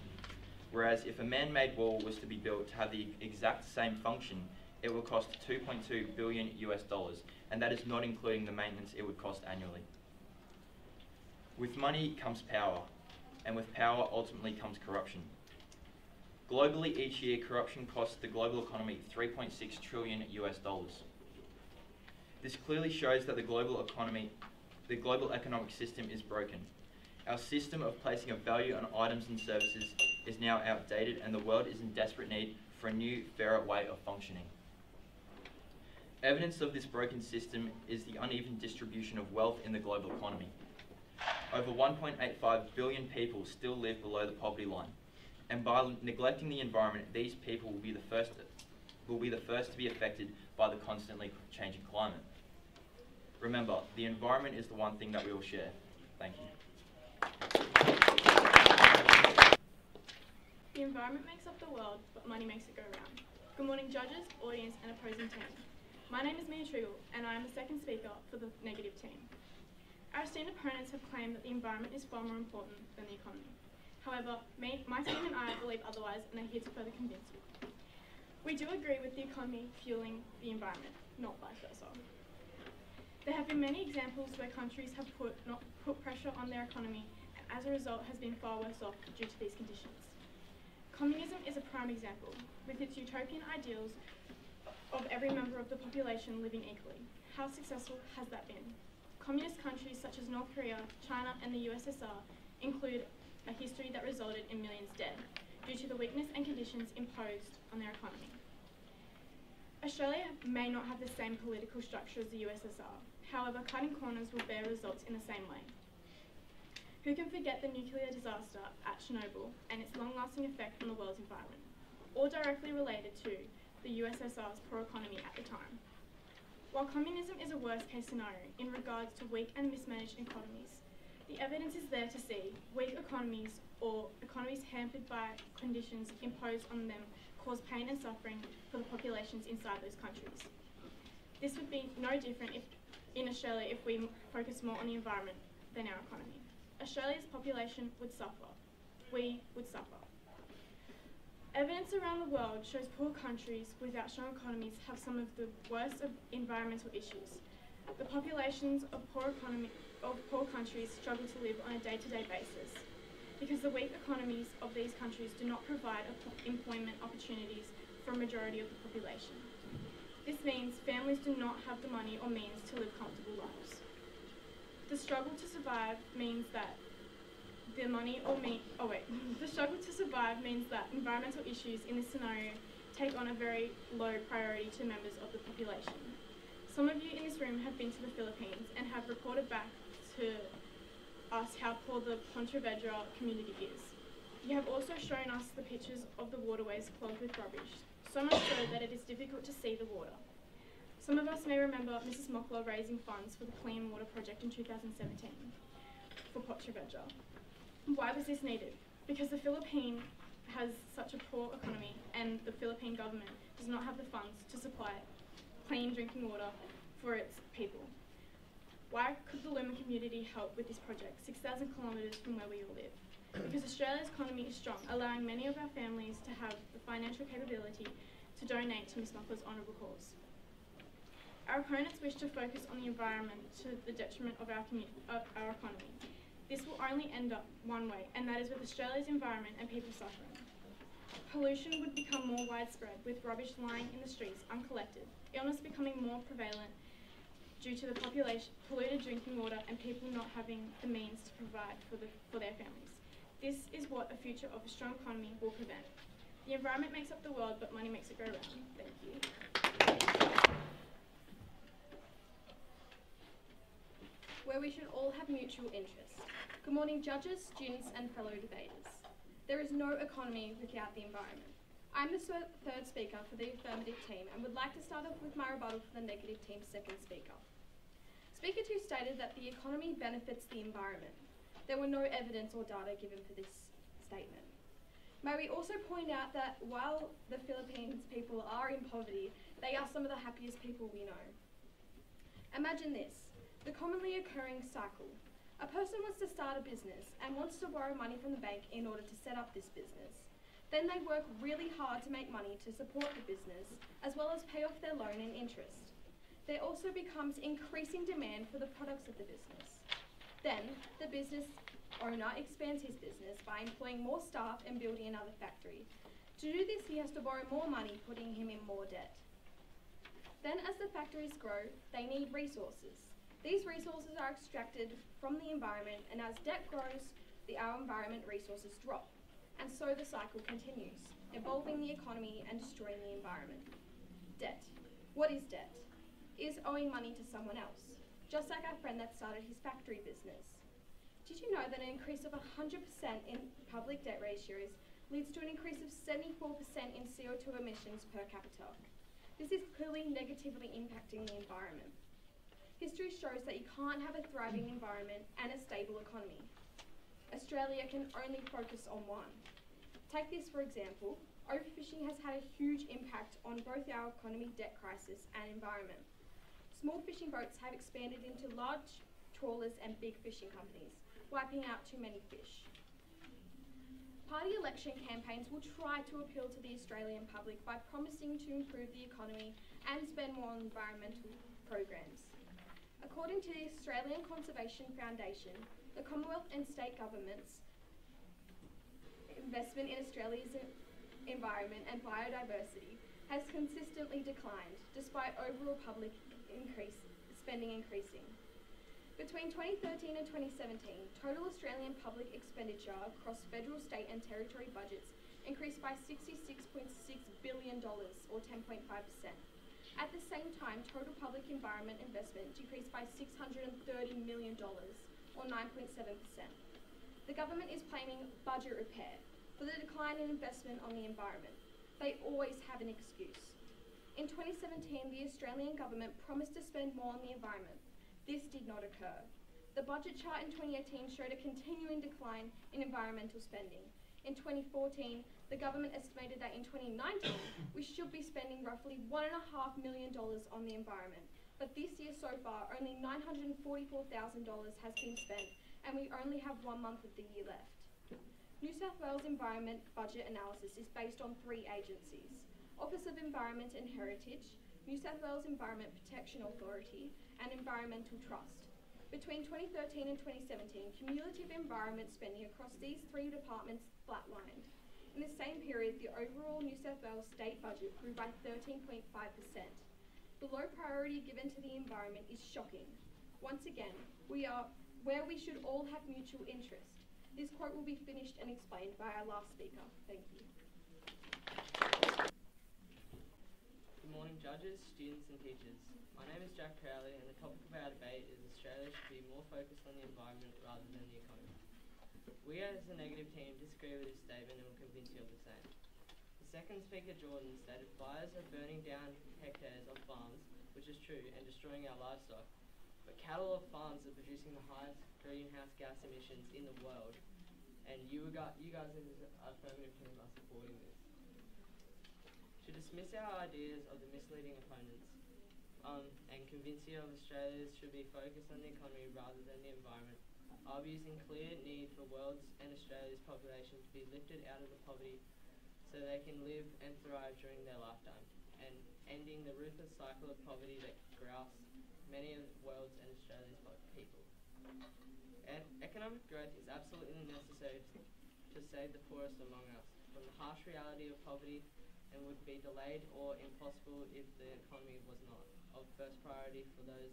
Whereas if a man-made wall was to be built to have the exact same function, it will cost $2.2 billion US, and that is not including the maintenance it would cost annually. With money comes power, and with power ultimately comes corruption. Globally, each year, corruption costs the global economy $3.6 trillion US. This clearly shows that the global economic system is broken. Our system of placing a value on items and services is now outdated, and the world is in desperate need for a new, fairer way of functioning. Evidence of this broken system is the uneven distribution of wealth in the global economy. Over 1.85 billion people still live below the poverty line, and by neglecting the environment, these people will be the first to be affected by the constantly changing climate. Remember, the environment is the one thing that we all share. Thank you. The environment makes up the world, but money makes it go round. Good morning, judges, audience, and opposing team. My name is Mia Triggle, and I am the second speaker for the negative team. Our esteemed opponents have claimed that the environment is far more important than the economy. However, my team and I believe otherwise, and are here to further convince you. We do agree with the economy fueling the environment, not vice versa. There have been many examples where countries have put pressure on their economy, and as a result has been far worse off due to these conditions. Communism is a prime example, with its utopian ideals of every member of the population living equally. How successful has that been? Communist countries such as North Korea, China, and the USSR include a history that resulted in millions dead due to the weakness and conditions imposed on their economy. Australia may not have the same political structure as the USSR, however, cutting corners will bear results in the same way. Who can forget the nuclear disaster at Chernobyl and its long-lasting effect on the world's environment, all directly related to the USSR's poor economy at the time. While communism is a worst-case scenario in regards to weak and mismanaged economies, the evidence is there to see weak economies or economies hampered by conditions imposed on them cause pain and suffering for the populations inside those countries. This would be no different in Australia if we focus more on the environment than our economy. Australia's population would suffer. We would suffer. Evidence around the world shows poor countries without strong economies have some of the worst of environmental issues. The populations of poor countries struggle to live on a day-to-day basis because the weak economies of these countries do not provide employment opportunities for a majority of the population. This means families do not have the money or means to live comfortable lives. The struggle to survive means that environmental issues in this scenario take on a very low priority to members of the population. Some of you in this room have been to the Philippines and have reported back to us how poor the Pontevedra community is. You have also shown us the pictures of the waterways clogged with rubbish, so much so that it is difficult to see the water. Some of us may remember Mrs. Mockler raising funds for the Clean Water Project in 2017 for Pontevedra. Why was this needed? Because the Philippines has such a poor economy and the Philippine government does not have the funds to supply clean drinking water for its people. Why could the Luma community help with this project, 6,000 kilometres from where we all live? Because Australia's economy is strong, allowing many of our families to have the financial capability to donate to Ms. Mockler's honourable cause. Our opponents wish to focus on the environment to the detriment of our economy. This will only end up one way, and that is with Australia's environment and people suffering. Pollution would become more widespread, with rubbish lying in the streets uncollected, illness becoming more prevalent due to the polluted drinking water and people not having the means to provide for their families. This is what a future of a strong economy will prevent. The environment makes up the world, but money makes it go round. Thank you. Where we should all have mutual interest. Good morning, judges, students, and fellow debaters. There is no economy without the environment. I'm the third speaker for the affirmative team and would like to start off with my rebuttal for the negative team's second speaker. Speaker 2 stated that the economy benefits the environment. There were no evidence or data given for this statement. May we also point out that while the Philippines people are in poverty, they are some of the happiest people we know. Imagine this, the commonly occurring cycle. A person wants to start a business and wants to borrow money from the bank in order to set up this business. Then they work really hard to make money to support the business, as well as pay off their loan and interest. There also becomes increasing demand for the products of the business. Then, the business owner expands his business by employing more staff and building another factory. To do this, he has to borrow more money, putting him in more debt. Then, as the factories grow, they need resources. These resources are extracted from the environment, and as debt grows, our environment resources drop. And so the cycle continues, evolving the economy and destroying the environment. Debt. What is debt? It is owing money to someone else, just like our friend that started his factory business. Did you know that an increase of 100% in public debt ratios leads to an increase of 74% in CO2 emissions per capita? This is clearly negatively impacting the environment. History shows that you can't have a thriving environment and a stable economy. Australia can only focus on one. Take this for example, overfishing has had a huge impact on both our economy, debt crisis and environment. Small fishing boats have expanded into large trawlers and big fishing companies, wiping out too many fish. Party election campaigns will try to appeal to the Australian public by promising to improve the economy and spend more on environmental programs. According to the Australian Conservation Foundation, the Commonwealth and state governments' investment in Australia's environment and biodiversity has consistently declined, despite overall public spending increasing. Between 2013 and 2017, total Australian public expenditure across federal, state and territory budgets increased by $66.6 billion, or 10.5%. At the same time, total public environment investment decreased by $630 million, or 9.7%. The government is claiming budget repair for the decline in investment on the environment. They always have an excuse. In 2017, the Australian government promised to spend more on the environment. This did not occur. The budget chart in 2018 showed a continuing decline in environmental spending. In 2014, the government estimated that in 2019, we should be spending roughly $1.5 million on the environment. But this year so far, only $944,000 has been spent, and we only have 1 month of the year left. New South Wales Environment Budget Analysis is based on 3 agencies: Office of Environment and Heritage, New South Wales Environment Protection Authority, and Environmental Trust. Between 2013 and 2017, cumulative environment spending across these 3 departments flatlined. In the same period, the overall New South Wales state budget grew by 13.5%. The low priority given to the environment is shocking. Once again, we are where we should all have mutual interest. This quote will be finished and explained by our last speaker. Thank you. Good morning, judges, students and teachers. My name is Jack Crowley, and the topic of our debate is Australia should be more focused on the environment rather than the economy. We as a negative team disagree with this statement and will convince you of the same. The second speaker, Jordan, stated fires are burning down hectares of farms, which is true, and destroying our livestock. But cattle of farms are producing the highest greenhouse gas emissions in the world, and you guys as an affirmative team are supporting this. To dismiss our ideas of the misleading opponents and convince you of Australia's should be focused on the economy rather than the environment, I'll be using clear need for world's and Australia's population to be lifted out of the poverty so they can live and thrive during their lifetime, and ending the ruthless cycle of poverty that grasps many of the world's and Australia's people. And economic growth is absolutely necessary to save the poorest among us from the harsh reality of poverty, and would be delayed or impossible if the economy was not of first priority for those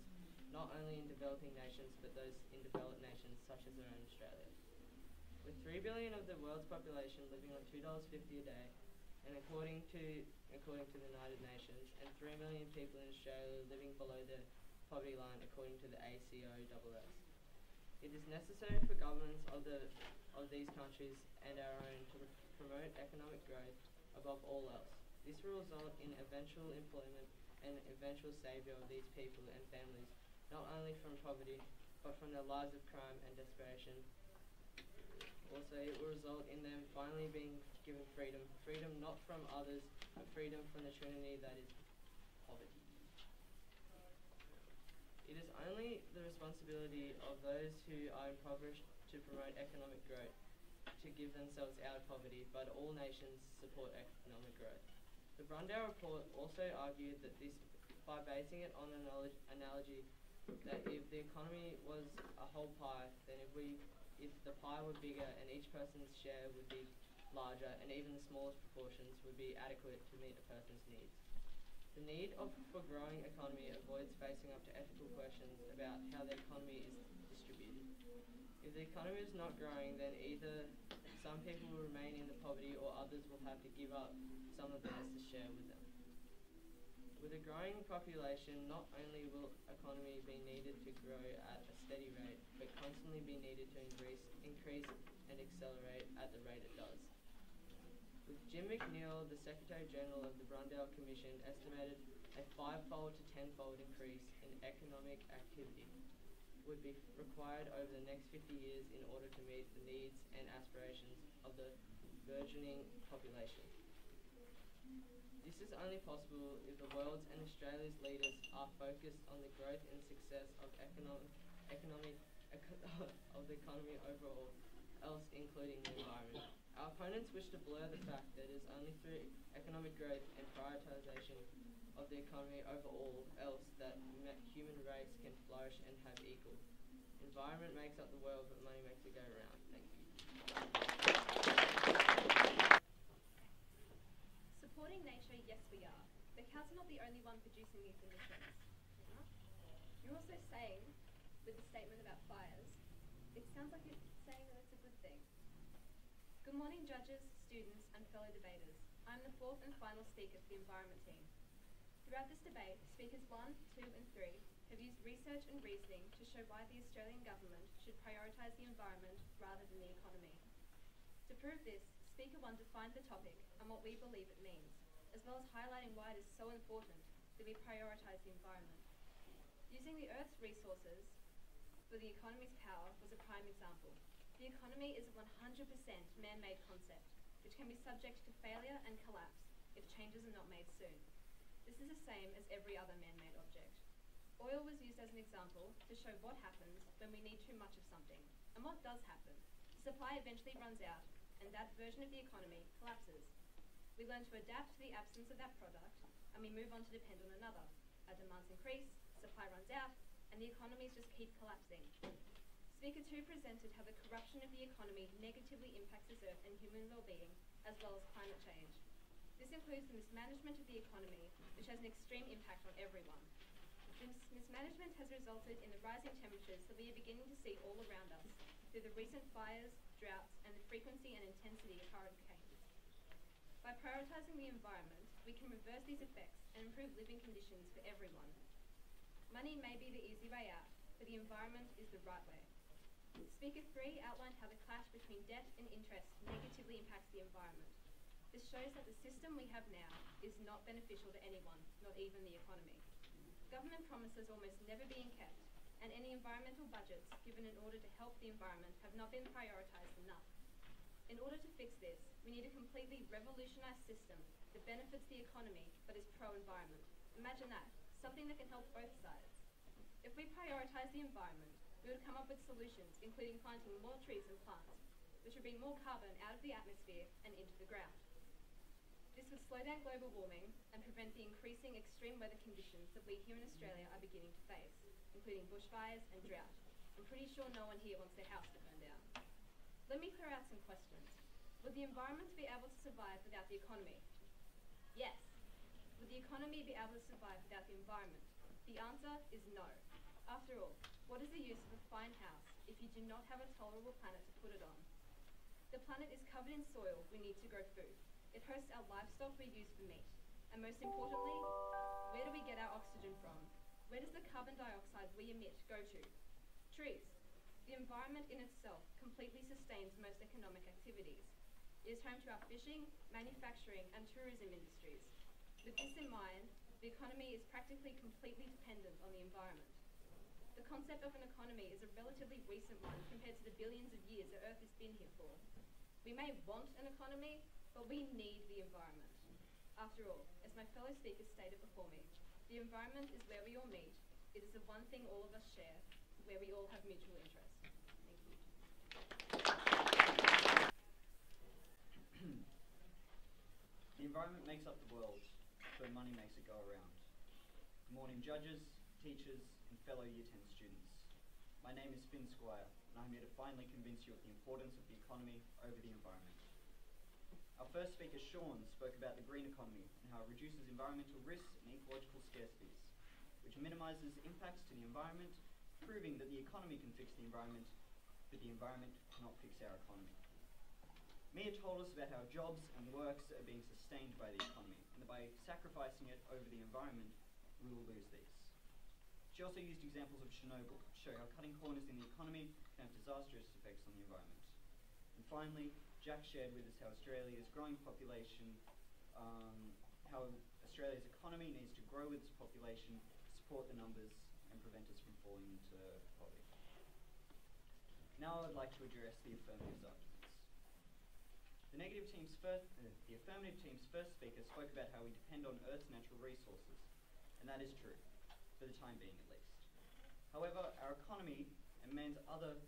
not only in developing nations but those in developed nations such as our own Australia. With 3 billion of the world's population living on $2.50 a day, and according to the United Nations, and 3 million people in Australia living below the poverty line according to the ACOSS. It is necessary for governments of these countries and our own to promote economic growth above all else. This will result in eventual employment and eventual saviour of these people and families, not only from poverty, but from their lives of crime and desperation. Also, it will result in them finally being given freedom. Freedom not from others, but freedom from the trinity that is poverty. It is only the responsibility of those who are impoverished to promote economic growth, to give themselves out of poverty, but all nations support economic growth. The Brundale report also argued that this, by basing it on an analogy, that if the economy was a whole pie, then if the pie were bigger and each person's share would be larger, and even the smallest proportions would be adequate to meet a person's needs. The need for growing economy avoids facing up to ethical questions about how the economy is distributed. If the economy is not growing, then either some people will remain in the poverty or others will have to give up some of theirs to share with them. With a growing population, not only will economy be needed to grow at a steady rate, but constantly be needed to increase and accelerate at the rate it does. With Jim McNeil, the Secretary General of the Brundale Commission, estimated a 5-fold to 10-fold increase in economic activity would be required over the next 50 years in order to meet the needs and aspirations of the burgeoning population. This is only possible if the world's and Australia's leaders are focused on the growth and success of the economy overall, else including the environment. Our opponents wish to blur the fact that it is only through economic growth and prioritisation of the economy over all else that human race can flourish and have equal. Environment makes up the world, but money makes it go round. Thank you. Supporting nature, yes we are. But cows are not the only one producing these emissions. You're also saying, with the statement about fires, it sounds like you're saying that it's a good thing. Good morning, judges, students, and fellow debaters. I'm the 4th and final speaker for the environment team. Throughout this debate, speakers 1, 2, and 3 have used research and reasoning to show why the Australian government should prioritise the environment rather than the economy. To prove this, Speaker 1 defined the topic and what we believe it means, as well as highlighting why it is so important that we prioritise the environment. Using the Earth's resources for the economy's power was a prime example. The economy is a 100% man-made concept, which can be subject to failure and collapse if changes are not made soon. This is the same as every other man-made object. Oil was used as an example to show what happens when we need too much of something, and what does happen. The supply eventually runs out, and that version of the economy collapses. We learn to adapt to the absence of that product, and we move on to depend on another. Our demands increase, supply runs out, and the economies just keep collapsing. Speaker 2 presented how the corruption of the economy negatively impacts this earth and human well-being, as well as climate change. This includes the mismanagement of the economy, which has an extreme impact on everyone. This mismanagement has resulted in the rising temperatures that we are beginning to see all around us, through the recent fires, droughts, and the frequency and intensity of hurricanes. By prioritising the environment, we can reverse these effects and improve living conditions for everyone. Money may be the easy way out, but the environment is the right way. Speaker 3 outlined how the clash between debt and interest negatively impacts the environment. This shows that the system we have now is not beneficial to anyone, not even the economy. Government promises almost never being kept, and any environmental budgets given in order to help the environment have not been prioritised enough. In order to fix this, we need a completely revolutionised system that benefits the economy but is pro-environment. Imagine that, something that can help both sides. If we prioritise the environment, we would come up with solutions including planting more trees and plants, which would bring more carbon out of the atmosphere and into the ground. This would slow down global warming and prevent the increasing extreme weather conditions that we here in Australia are beginning to face, including bushfires and drought. I'm pretty sure no one here wants their house to burn down. Let me clear out some questions. Would the environment be able to survive without the economy? Yes. Would the economy be able to survive without the environment? The answer is no. After all, what is the use of a fine house if you do not have a tolerable planet to put it on? The planet is covered in soil we need to grow food. It hosts our livestock we use for meat. And most importantly, where do we get our oxygen from? Where does the carbon dioxide we emit go to? Trees. The environment in itself completely sustains most economic activities. It is home to our fishing, manufacturing, and tourism industries. With this in mind, the economy is practically completely dependent on the environment. The concept of an economy is a relatively recent one compared to the billions of years the Earth has been here for. We may want an economy, but we need the environment. After all, as my fellow speakers stated before me, the environment is where we all meet. It is the one thing all of us share, where we all have mutual interests. Thank you. The environment makes up the world, but money makes it go around. Good morning, judges, teachers, and fellow Year 10 students. My name is Finn Squire, and I'm here to finally convince you of the importance of the economy over the environment. Our first speaker, Sean, spoke about the green economy and how it reduces environmental risks and ecological scarcities, which minimises impacts to the environment, proving that the economy can fix the environment, but the environment cannot fix our economy. Mia told us about how jobs and works are being sustained by the economy, and that by sacrificing it over the environment, we will lose these. She also used examples of Chernobyl to show how cutting corners in the economy can have disastrous effects on the environment. And finally, Jack shared with us how Australia's growing population, how Australia's economy needs to grow with its population to support the numbers and prevent us from falling into poverty. Now I would like to address the affirmative arguments. The affirmative team's first speaker spoke about how we depend on Earth's natural resources, and that is true, for the time being at least. However, our economy and many others,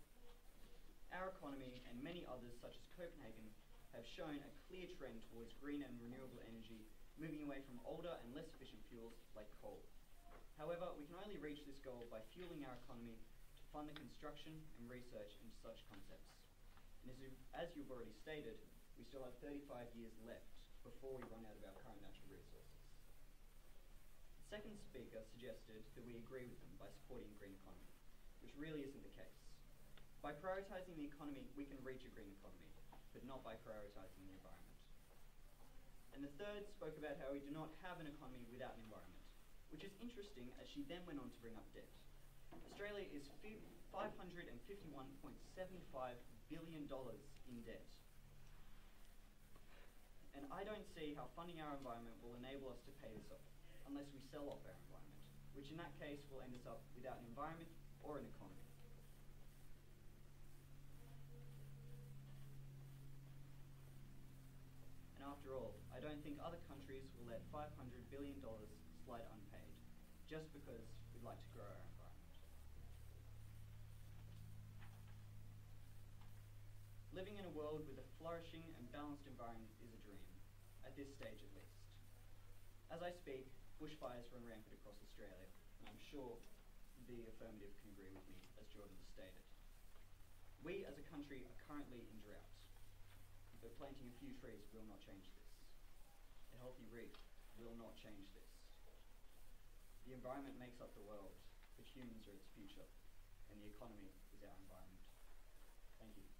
such as Copenhagen, have shown a clear trend towards green and renewable energy, moving away from older and less efficient fuels like coal. However, we can only reach this goal by fueling our economy to fund the construction and research into such concepts. And as you've already stated, we still have 35 years left before we run out of our current natural resources. The second speaker suggested that we agree with them by supporting a green economy, which really isn't the case. By prioritising the economy, we can reach a green economy, but not by prioritising the environment. And the third spoke about how we do not have an economy without an environment, which is interesting as she then went on to bring up debt. Australia is $551.75 billion in debt. And I don't see how funding our environment will enable us to pay this off, unless we sell off our environment, which in that case will end us up without an environment or an economy. And after all, I don't think other countries will let $500 billion slide unpaid, just because we'd like to grow our environment. Living in a world with a flourishing and balanced environment is a dream, at this stage at least. As I speak, bushfires run rampant across Australia, and I'm sure the affirmative can agree with me, as Jordan has stated. We as a country are currently in drought, but planting a few trees will not change this. A healthy reef will not change this. The environment makes up the world, but humans are its future, and the economy is our environment. Thank you.